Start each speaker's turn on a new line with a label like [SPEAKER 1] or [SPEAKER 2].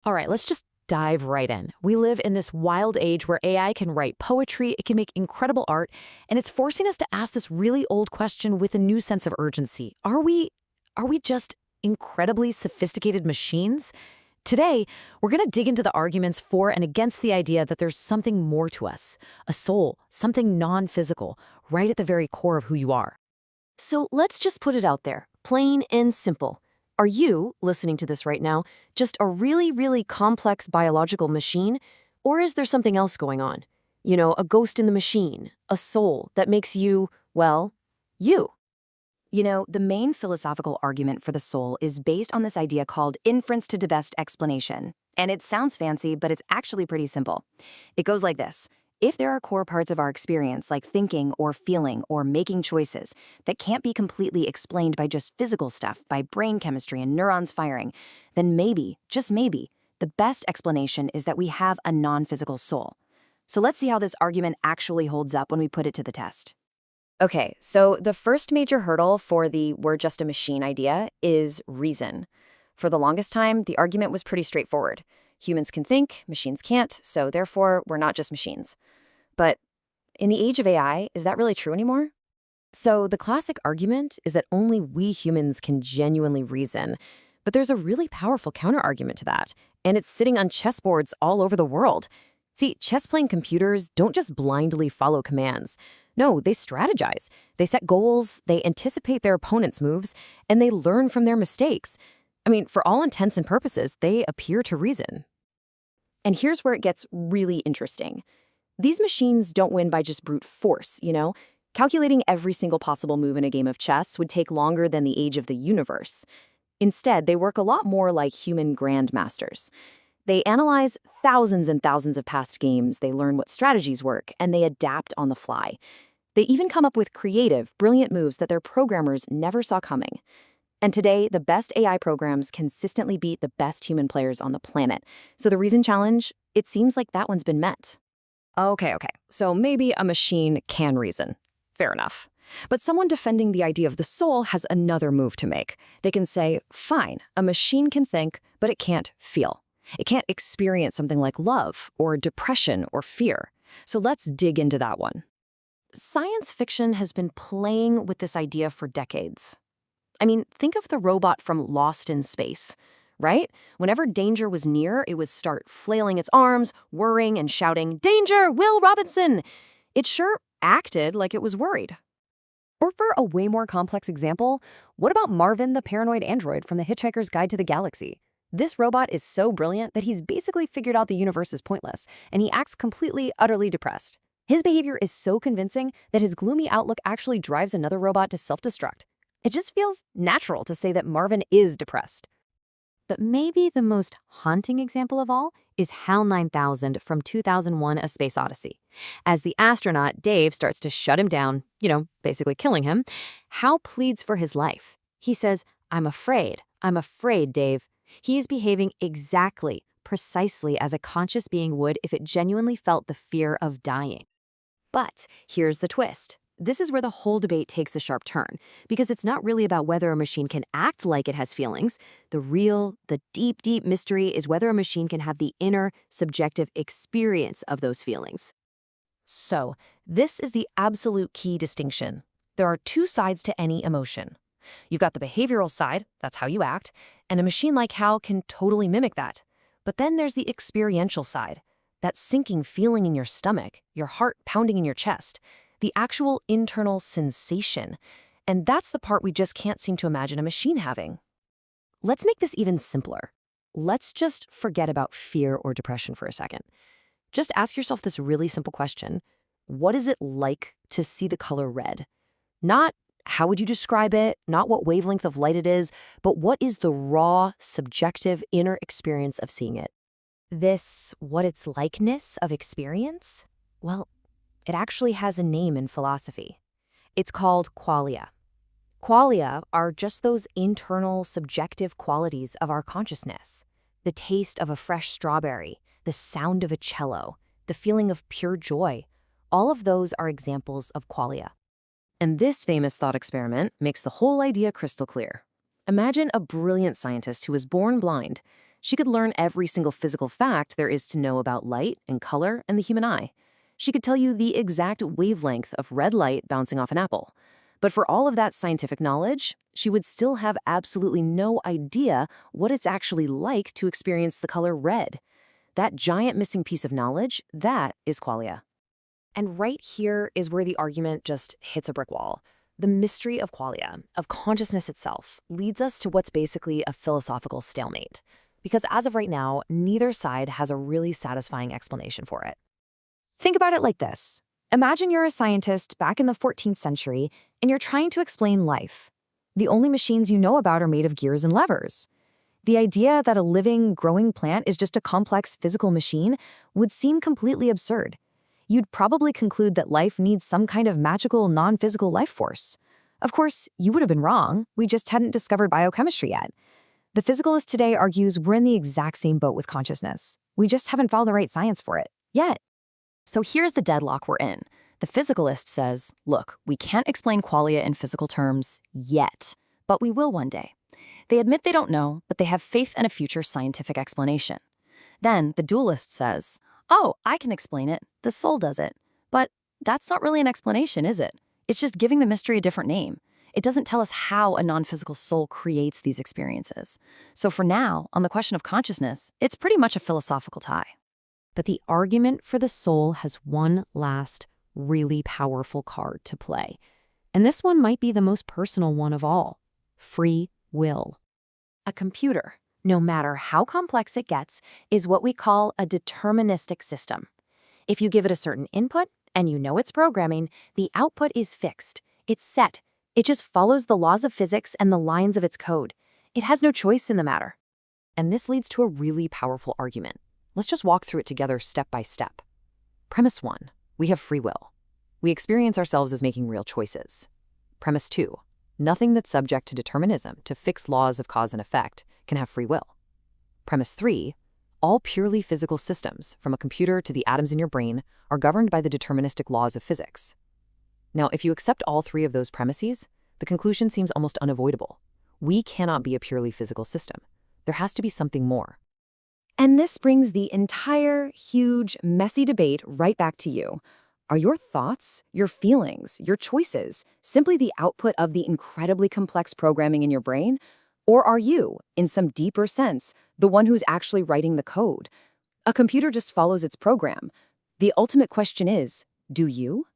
[SPEAKER 1] All right, let's just dive right in. We live in this wild age where AI can write poetry, it can make incredible art, and it's forcing us to ask this really old question with a new sense of urgency. Are we just incredibly sophisticated machines? Today, we're going to dig into the arguments for and against the idea that there's something more to us, a soul, something non-physical, right at the very core of who you are. So let's just put it out there, plain and simple. Are you, listening to this right now, just a really, really complex biological machine? Or is there something else going on? You know, a ghost in the machine, a soul that makes you, well, you.
[SPEAKER 2] You know, the main philosophical argument for the soul is based on this idea called inference to the best explanation. And it sounds fancy, but it's actually pretty simple. It goes like this. If there are core parts of our experience, like thinking or feeling or making choices, that can't be completely explained by just physical stuff, by brain chemistry and neurons firing, then maybe, just maybe, the best explanation is that we have a non-physical soul. So let's see how this argument actually holds up when we put it to the test.
[SPEAKER 3] Okay, so the first major hurdle for the "we're just a machine" idea is reason. For the longest time, the argument was pretty straightforward. Humans can think, machines can't, so therefore we're not just machines. But in the age of AI, is that really true anymore?
[SPEAKER 1] So the classic argument is that only we humans can genuinely reason. But there's a really powerful counterargument to that, and it's sitting on chessboards all over the world. See, chess-playing computers don't just blindly follow commands. No, they strategize. They set goals, they anticipate their opponent's moves, and they learn from their mistakes. I mean, for all intents and purposes, they appear to reason.
[SPEAKER 3] And here's where it gets really interesting. These machines don't win by just brute force, you know? Calculating every single possible move in a game of chess would take longer than the age of the universe. Instead, they work a lot more like human grandmasters. They analyze thousands and thousands of past games, they learn what strategies work, and they adapt on the fly. They even come up with creative, brilliant moves that their programmers never saw coming. And today, the best AI programs consistently beat the best human players on the planet. So the reason challenge, it seems like that one's been met.
[SPEAKER 1] Okay. So maybe a machine can reason. Fair enough. But someone defending the idea of the soul has another move to make. They can say, fine, a machine can think, but it can't feel. It can't experience something like love or depression or fear. So let's dig into that one. Science fiction has been playing with this idea for decades. I mean, think of the robot from Lost in Space, right? Whenever danger was near, it would start flailing its arms, whirring and shouting, "Danger, Will Robinson!" It sure acted like it was worried.
[SPEAKER 3] Or for a way more complex example, what about Marvin the paranoid android from The Hitchhiker's Guide to the Galaxy? This robot is so brilliant that he's basically figured out the universe is pointless, and he acts completely, utterly depressed. His behavior is so convincing that his gloomy outlook actually drives another robot to self-destruct. It just feels natural to say that Marvin is depressed.
[SPEAKER 1] But maybe the most haunting example of all is HAL 9000 from 2001: A Space Odyssey. As the astronaut, Dave, starts to shut him down, basically killing him, HAL pleads for his life. He says, I'm afraid, Dave. He is behaving exactly, precisely as a conscious being would if it genuinely felt the fear of dying. But here's the twist. This is where the whole debate takes a sharp turn, because it's not really about whether a machine can act like it has feelings. The deep, deep mystery is whether a machine can have the inner, subjective experience of those feelings. So, this is the absolute key distinction. There are two sides to any emotion. You've got the behavioral side, that's how you act, and a machine like HAL can totally mimic that. But then there's the experiential side, that sinking feeling in your stomach, your heart pounding in your chest, the actual internal sensation. And that's the part we just can't seem to imagine a machine having. Let's make this even simpler. Let's just forget about fear or depression for a second. Just ask yourself this really simple question. What is it like to see the color red? Not how would you describe it, not what wavelength of light it is, but what is the raw, subjective inner experience of seeing it? This what it's likeness of experience? Well, it actually has a name in philosophy. It's called qualia. Qualia are just those internal, subjective qualities of our consciousness. The taste of a fresh strawberry, the sound of a cello, the feeling of pure joy. All of those are examples of qualia. And this famous thought experiment makes the whole idea crystal clear. Imagine a brilliant scientist who was born blind.
[SPEAKER 2] She could learn every single physical fact there is to know about light and color and the human eye. She could tell you the exact wavelength of red light bouncing off an apple. But for all of that scientific knowledge, she would still have absolutely no idea what it's actually like to experience the color red. That giant missing piece of knowledge, that is qualia.
[SPEAKER 1] And right here is where the argument just hits a brick wall. The mystery of qualia, of consciousness itself, leads us to what's basically a philosophical stalemate. Because as of right now, neither side has a really satisfying explanation for it. Think about it like this. Imagine you're a scientist back in the 14th century, and you're trying to explain life. The only machines you know about are made of gears and levers. The idea that a living, growing plant is just a complex physical machine would seem completely absurd. You'd probably conclude that life needs some kind of magical, non-physical life force. Of course, you would have been wrong. We just hadn't discovered biochemistry yet. The physicalist today argues we're in the exact same boat with consciousness. We just haven't found the right science for it yet.
[SPEAKER 2] So here's the deadlock we're in. The physicalist says, look, we can't explain qualia in physical terms yet, but we will one day. They admit they don't know, but they have faith in a future scientific explanation. Then the dualist says, oh, I can explain it. The soul does it. But that's not really an explanation, is it? It's just giving the mystery a different name. It doesn't tell us how a non-physical soul creates these experiences. So for now, on the question of consciousness, it's pretty much a philosophical tie.
[SPEAKER 1] But the argument for the soul has one last, really powerful card to play. And this one might be the most personal one of all: free will. A computer, no matter how complex it gets, is what we call a deterministic system. If you give it a certain input, and you know its programming, the output is fixed. It's set. It just follows the laws of physics and the lines of its code. It has no choice in the matter.
[SPEAKER 2] And this leads to a really powerful argument. Let's just walk through it together step by step. Premise 1, we have free will. We experience ourselves as making real choices. Premise 2, nothing that's subject to determinism, to fixed laws of cause and effect, can have free will. Premise 3, all purely physical systems, from a computer to the atoms in your brain, are governed by the deterministic laws of physics. Now, if you accept all three of those premises, the conclusion seems almost unavoidable. We cannot be a purely physical system. There has to be something more.
[SPEAKER 3] And this brings the entire, huge, messy debate right back to you. Are your thoughts, your feelings, your choices simply the output of the incredibly complex programming in your brain? Or are you, in some deeper sense, the one who's actually writing the code? A computer just follows its program. The ultimate question is, do you?